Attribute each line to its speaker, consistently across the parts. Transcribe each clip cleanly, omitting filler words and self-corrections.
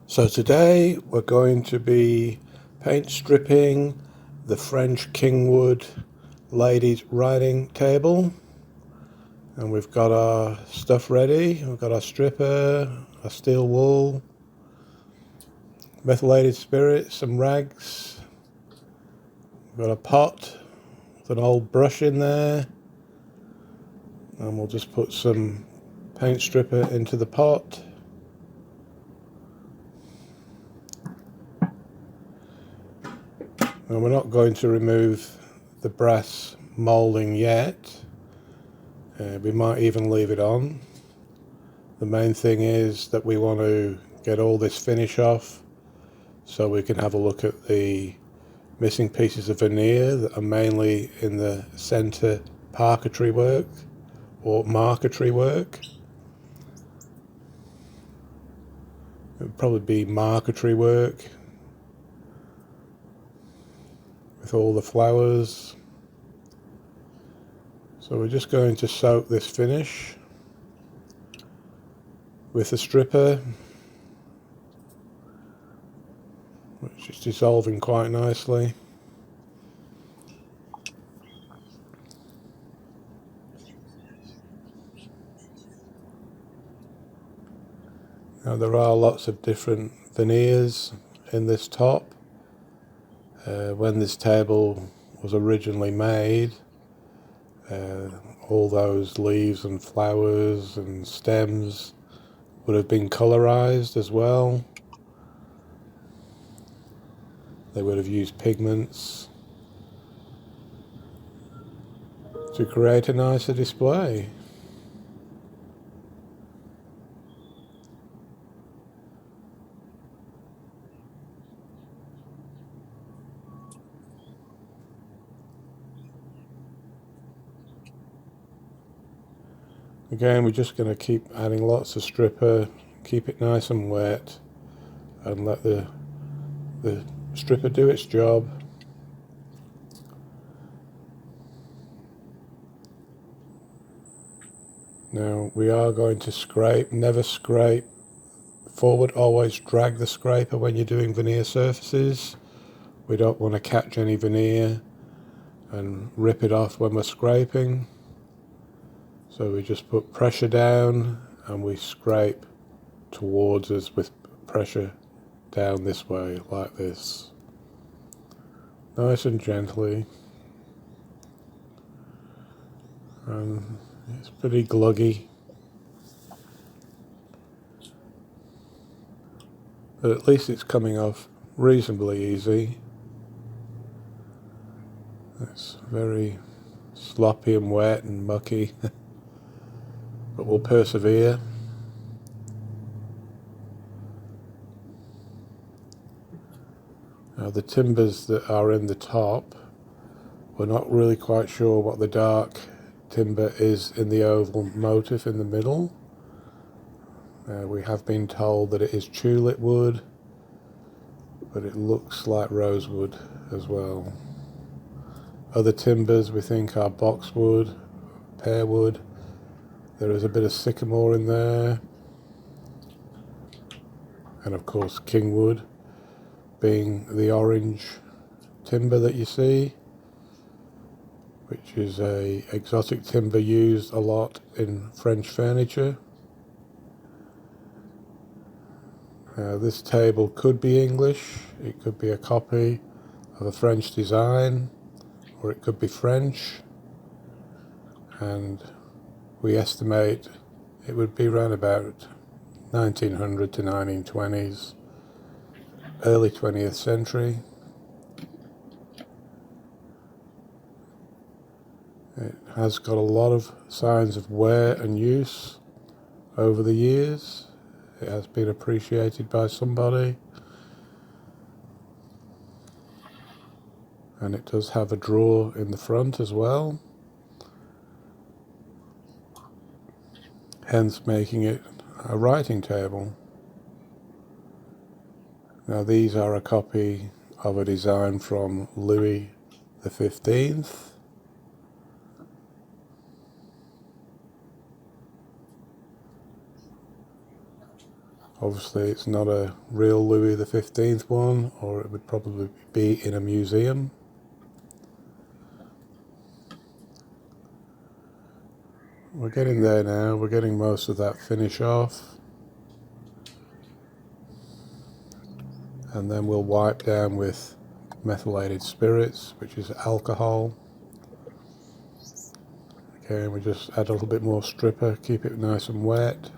Speaker 1: So today we're going to be paint stripping the French Kingwood ladies writing table, and we've got our stuff ready. We've got our stripper, our steel wool, methylated spirit, some rags. We've got a pot with an old brush in there, and we'll just put some paint stripper into the pot. And we're not going to remove the brass moulding yet. We might even leave it on. The main thing is that we want to get all this finish off so we can have a look at the missing pieces of veneer that are mainly in the centre parquetry work or marquetry work. It would probably be marquetry work with all the flowers. So we're just going to soak this finish with a stripper, which is dissolving quite nicely. Now there are lots of different veneers in this top. When this table was originally made, all those leaves and flowers and stems would have been colorized as well. They would have used pigments to create a nicer display. Again, we're just going to keep adding lots of stripper, keep it nice and wet, and let the stripper do its job. Now we are going to scrape. Never scrape forward, always drag the scraper when you're doing veneer surfaces. We don't want to catch any veneer and rip it off when we're scraping. So we just put pressure down and we scrape towards us with pressure down this way, like this. Nice and gently. And it's pretty gluggy, but at least it's coming off reasonably easy. It's very sloppy and wet and mucky, but we'll persevere. Now the timbers that are in the top, we're not really quite sure what the dark timber is in the oval motif in the middle. We have been told that it is tulip wood, but it looks like rosewood as well. Other timbers we think are boxwood, pearwood. There is a bit of sycamore in there, and of course Kingwood being the orange timber that you see, which is a exotic timber used a lot in French furniture. This table could be English, it could be a copy of a French design, or it could be French, and we estimate it would be around about 1900 to 1920s, early 20th century. It has got a lot of signs of wear and use over the years. It has been appreciated by somebody, and it does have a drawer in the front as well, hence making it a writing table. Now these are a copy of a design from Louis XV. Obviously it's not a real Louis XV one, or it would probably be in a museum. We're getting there now, we're getting most of that finish off. And then we'll wipe down with methylated spirits, which is alcohol. Okay, we just add a little bit more stripper, keep it nice and wet.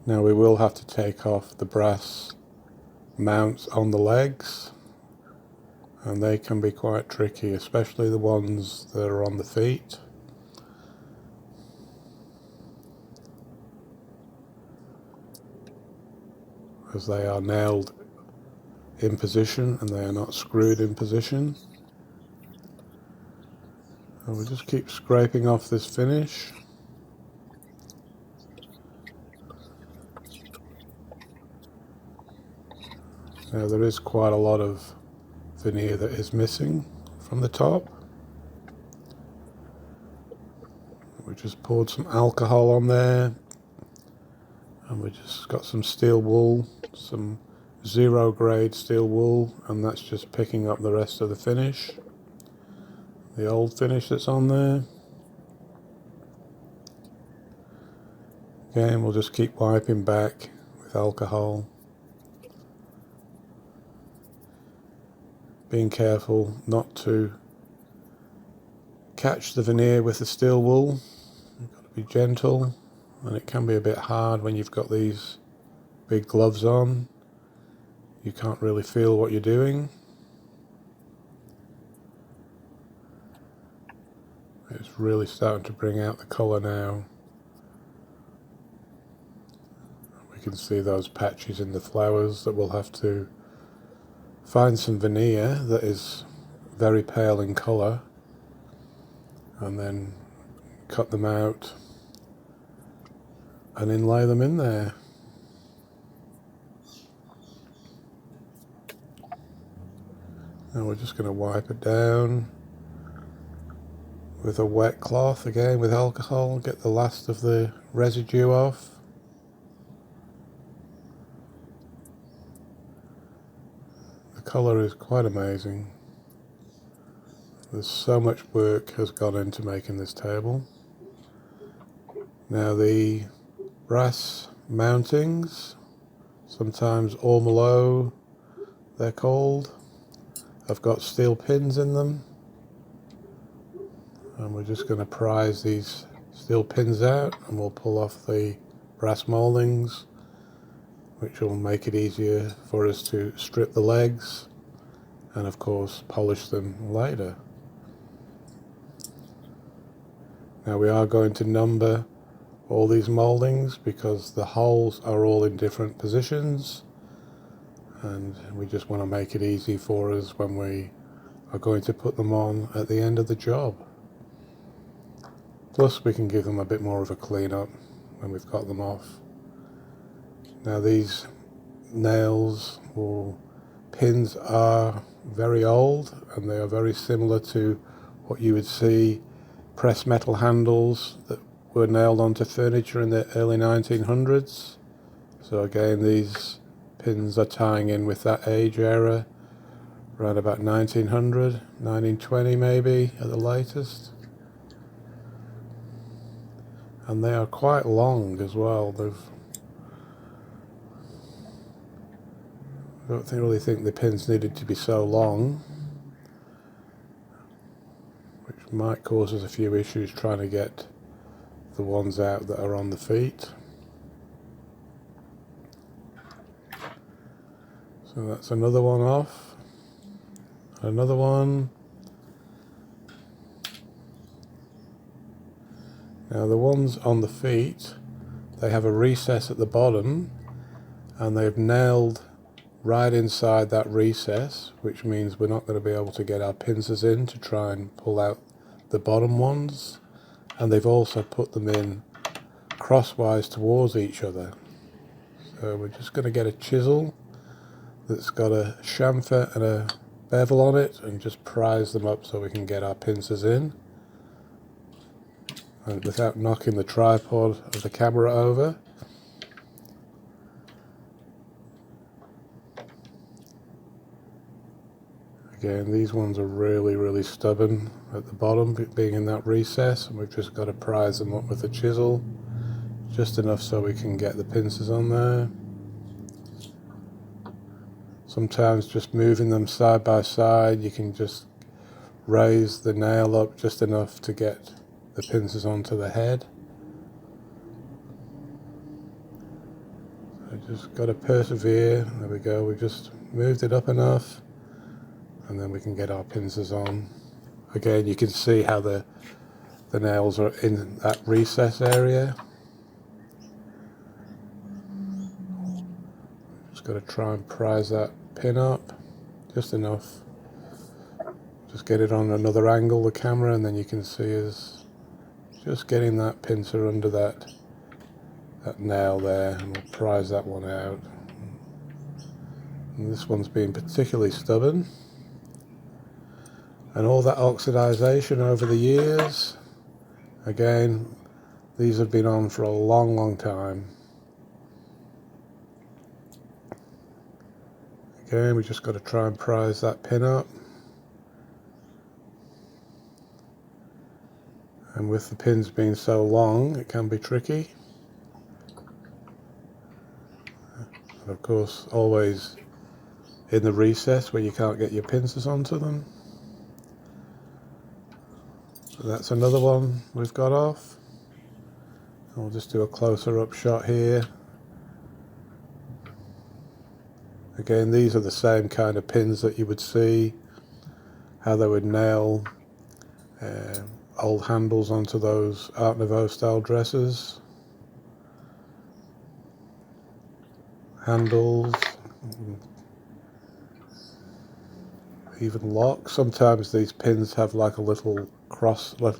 Speaker 1: Now we will have to take off the brass mounts on the legs, and they can be quite tricky, especially the ones that are on the feet. As they are nailed in position and they are not screwed in position. And we'll just keep scraping off this finish. Now there is quite a lot of veneer that is missing from the top. We just poured some alcohol on there, and we just got some steel wool, some 0 grade steel wool, and that's just picking up the rest of the finish, the old finish that's on there. Again, we'll just keep wiping back with alcohol, being careful not to catch the veneer with the steel wool. You've got to be gentle, and it can be a bit hard when you've got these big gloves on. You can't really feel what you're doing. It's really starting to bring out the colour now. We can see those patches in the flowers that we'll have to find some veneer that is very pale in colour, and then cut them out and inlay them in there. Now we're just going to wipe it down with a wet cloth, again with alcohol, get the last of the residue off. The colour is quite amazing. There's so much work has gone into making this table. Now the brass mountings, sometimes ormolu they're called, have got steel pins in them, and we're just going to prise these steel pins out, and we'll pull off the brass mouldings, which will make it easier for us to strip the legs and of course polish them later. Now we are going to number all these mouldings because the holes are all in different positions, and we just want to make it easy for us when we are going to put them on at the end of the job. Plus we can give them a bit more of a clean up when we've got them off. Now these nails or pins are very old, and they are very similar to what you would see pressed metal handles that were nailed onto furniture in the early 1900s. So again, these pins are tying in with that age era, around about 1900, 1920 maybe at the latest. And they are quite long as well. I don't really think the pins needed to be so long, which might cause us a few issues trying to get the ones out that are on the feet. So that's another one off. Another one. Now the ones on the feet, they have a recess at the bottom, and they've nailed right inside that recess, which means we're not going to be able to get our pincers in to try and pull out the bottom ones. And they've also put them in crosswise towards each other. So we're just going to get a chisel that's got a chamfer and a bevel on it and just prise them up so we can get our pincers in, and without knocking the tripod of the camera over. Again, these ones are really stubborn at the bottom, being in that recess, and we've just got to prise them up with a chisel, just enough so we can get the pincers on there. Sometimes just moving them side by side, you can just raise the nail up just enough to get the pincers onto the head. So just got to persevere. There we go, we just moved it up enough, and then we can get our pincers on. Again, you can see how the nails are in that recess area. Just got to try and prise that pin up just enough. Just get it on another angle, the camera, and then you can see is just getting that pincer under that nail there, and we'll prise that one out. And this one's been particularly stubborn. And all that oxidization over the years, again, these have been on for a long time. Again, we just got to try and prise that pin up. And with the pins being so long, it can be tricky. And of course, always in the recess where you can't get your pincers onto them. So that's another one we've got off. And we'll just do a closer up shot here. Again, these are the same kind of pins that you would see, how they would nail old handles onto those Art Nouveau style dresses. Handles, even locks. Sometimes these pins have like a little cross mark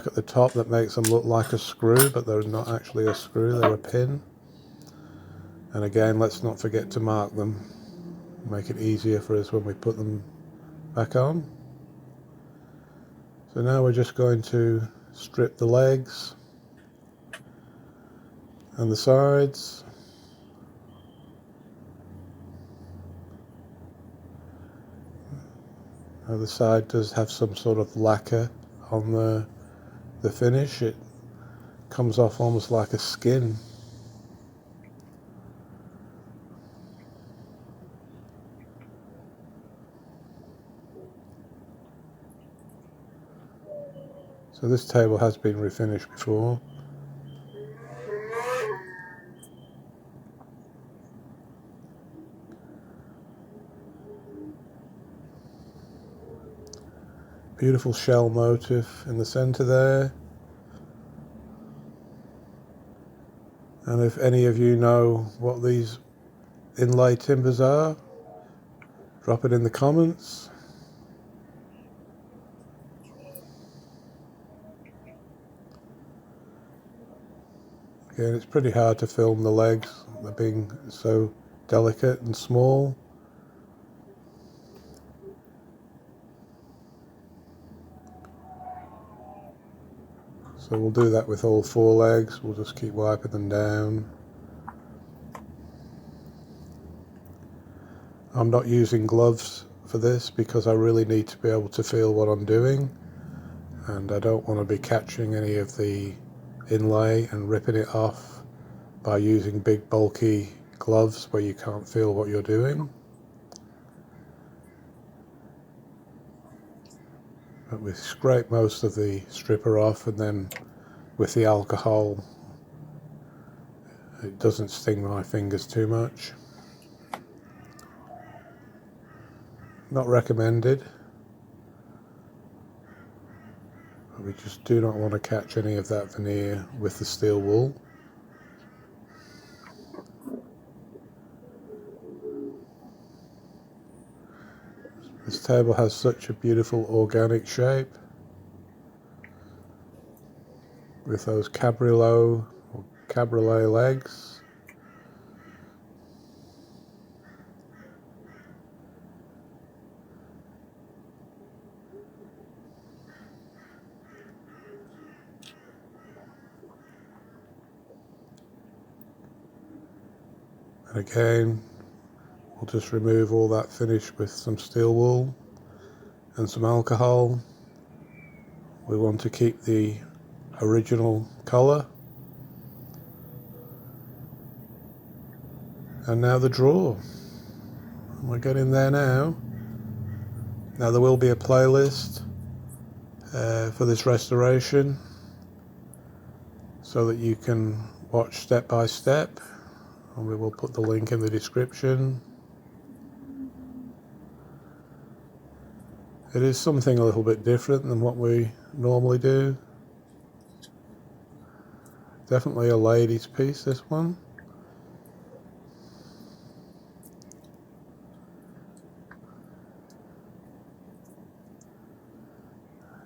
Speaker 1: at the top that makes them look like a screw, but they're not actually a screw, they're a pin. And again, let's not forget to mark them, make it easier for us when we put them back on. So now we're just going to strip the legs and the sides. Now the side does have some sort of lacquer on the finish. It comes off almost like a skin. So this table has been refinished before. Beautiful shell motif in the center there. And if any of you know what these inlay timbers are, drop it in the comments. Again, it's pretty hard to film the legs, they're being so delicate and small. So we'll do that with all four legs, we'll just keep wiping them down. I'm not using gloves for this because I really need to be able to feel what I'm doing, and I don't want to be catching any of the inlay and ripping it off by using big bulky gloves where you can't feel what you're doing. But we scrape most of the stripper off, and then with the alcohol it doesn't sting my fingers too much. Not recommended, but we just do not want to catch any of that veneer with the steel wool. This table has such a beautiful organic shape. with those cabriolet or cabriolet legs. And again, we'll just remove all that finish with some steel wool and some alcohol. We want to keep the original colour. And now the drawer. We're getting there now. Now there will be a playlist for this restoration so that you can watch step by step, and we will put the link in the description. It is something a little bit different than what we normally do. Definitely a ladies' piece, this one.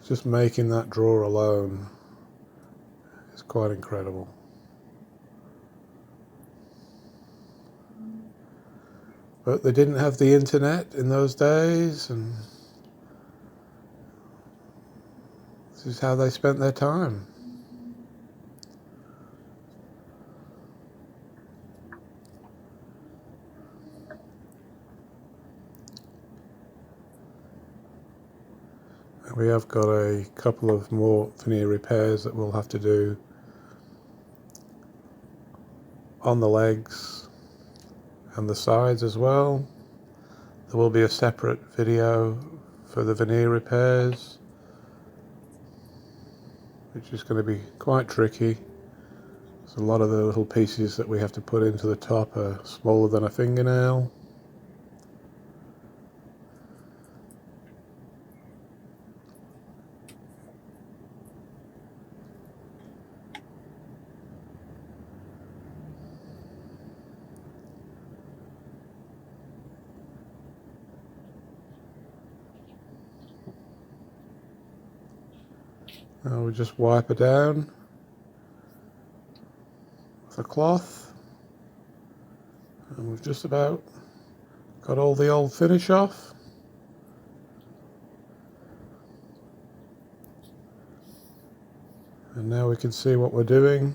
Speaker 1: Just making that drawer alone is quite incredible. But they didn't have the internet in those days, and this is how they spent their time. We have got a couple of more veneer repairs that we'll have to do on the legs and the sides as well. There will be a separate video for the veneer repairs, which is going to be quite tricky. So a lot of the little pieces that we have to put into the top are smaller than a fingernail. Now we'll just wipe it down with a cloth, and we've just about got all the old finish off. And now we can see what we're doing.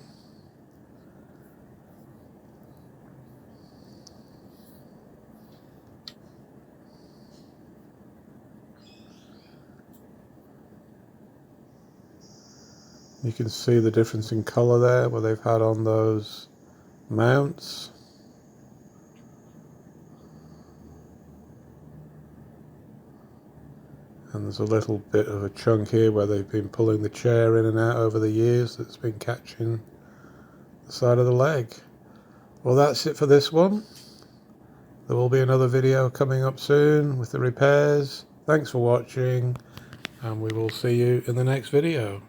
Speaker 1: You can see the difference in colour there where they've had on those mounts. And there's a little bit of a chunk here where they've been pulling the chair in and out over the years that's been catching the side of the leg. Well, that's it for this one. There will be another video coming up soon with the repairs. Thanks for watching, and we will see you in the next video.